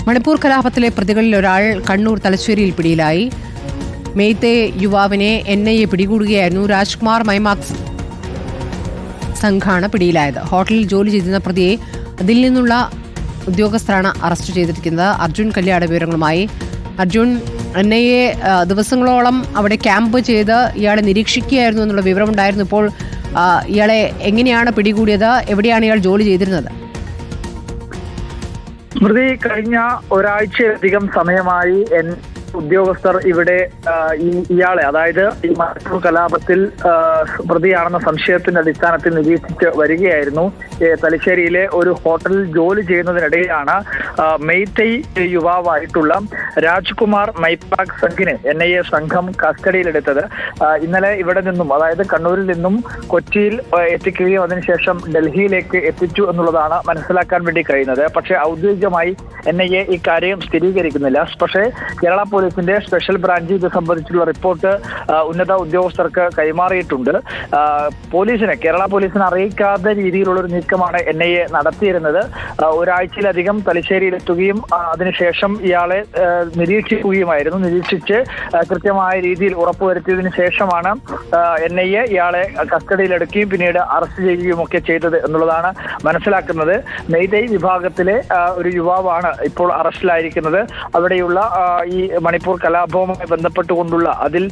മണിപ്പൂർ കലാപത്തിലെ പ്രതികളിൽ ഒരാൾ കണ്ണൂർ തലശ്ശേരിയിൽ പിടിയിലായി. മെയ്തേ യുവാവിനെ NIA പിടികൂടുകയായിരുന്നു. രാജ്കുമാർ മൈമാക്സ് സംഘാണ് പിടിയിലായത്. ഹോട്ടലിൽ ജോലി ചെയ്തിരുന്ന പ്രതിയെ അതിൽ നിന്നുള്ള ഉദ്യോഗസ്ഥരാണ് അറസ്റ്റ് ചെയ്തിരിക്കുന്നത്. അർജുൻ കല്യാട് വിവരങ്ങളുമായി. അർജുൻ, NIA ദിവസങ്ങളോളം അവിടെ ക്യാമ്പ് ചെയ്ത് ഇയാളെ നിരീക്ഷിക്കുകയായിരുന്നു എന്നുള്ള വിവരമുണ്ടായിരുന്നു. ഇപ്പോൾ ഇയാളെ എങ്ങനെയാണ് പിടികൂടിയത്? എവിടെയാണ് ഇയാൾ ജോലി ചെയ്തിരുന്നത്? സ്മൃതി, കഴിഞ്ഞ ഒരാഴ്ചയധികം സമയമായി ഉദ്യോഗസ്ഥർ ഇവിടെ ഇയാളെ, അതായത് ഈ മണിപ്പൂർ കലാപത്തിൽ പ്രതിയാണെന്ന സംശയത്തിന്റെ അടിസ്ഥാനത്തിൽ നിരീക്ഷിച്ച് വരികയായിരുന്നു. തലശ്ശേരിയിലെ ഒരു ഹോട്ടലിൽ ജോലി ചെയ്യുന്നതിനിടയിലാണ് മെയ്തേ യുവാവായിട്ടുള്ള രാജ്കുമാർ മൈപാക് സംഘിനെ NIA സംഘം കസ്റ്റഡിയിലെടുത്തത്. ഇന്നലെ ഇവിടെ നിന്നും, അതായത് കണ്ണൂരിൽ നിന്നും കൊച്ചിയിൽ എത്തിക്കുകയും അതിനുശേഷം ഡൽഹിയിലേക്ക് എത്തിച്ചു എന്നുള്ളതാണ് മനസ്സിലാക്കാൻ വേണ്ടി കഴിയുന്നത്. പക്ഷേ ഔദ്യോഗികമായി NIA ഈ കാര്യം സ്ഥിരീകരിക്കുന്നില്ല. പക്ഷേ കേരള പോലീസിന്റെ സ്പെഷ്യൽ ബ്രാഞ്ച് ഇത് സംബന്ധിച്ചുള്ള റിപ്പോർട്ട് ഉന്നത ഉദ്യോഗസ്ഥർക്ക് കൈമാറിയിട്ടുണ്ട്. കേരള പോലീസിനെ അറിയിക്കാത്ത രീതിയിലുള്ള ഒരു നീക്കമാണ് NIA നടത്തിയിരുന്നത്. ഒരാഴ്ചയിലധികം തലശ്ശേരിയിലെത്തുകയും അതിനുശേഷം ഇയാളെ നിരീക്ഷിക്കുകയുമായിരുന്നു. നിരീക്ഷിച്ച് കൃത്യമായ രീതിയിൽ ഉറപ്പുവരുത്തിയതിനു ശേഷമാണ് NIA ഇയാളെ കസ്റ്റഡിയിലെടുക്കുകയും പിന്നീട് അറസ്റ്റ് ചെയ്യുകയും ഒക്കെ ചെയ്തത് എന്നുള്ളതാണ് മനസ്സിലാക്കുന്നത്. മെയ്തേ വിഭാഗത്തിലെ ഒരു യുവാവാണ് ഇപ്പോൾ അറസ്റ്റിലായിരിക്കുന്നത്. അവിടെയുള്ള ഈ മണിപ്പൂർ കലാപവുമായി ബന്ധപ്പെട്ടുകൊണ്ടുള്ള അതിൽ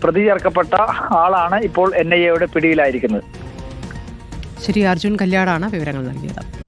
പ്രതി ചേർക്കപ്പെട്ട ആളാണ് ഇപ്പോൾ NIA യുടെ പിടിയിലായിരിക്കുന്നത്. ശരി, അർജുൻ കല്യാടാണ് വിവരങ്ങൾ നൽകിയത്.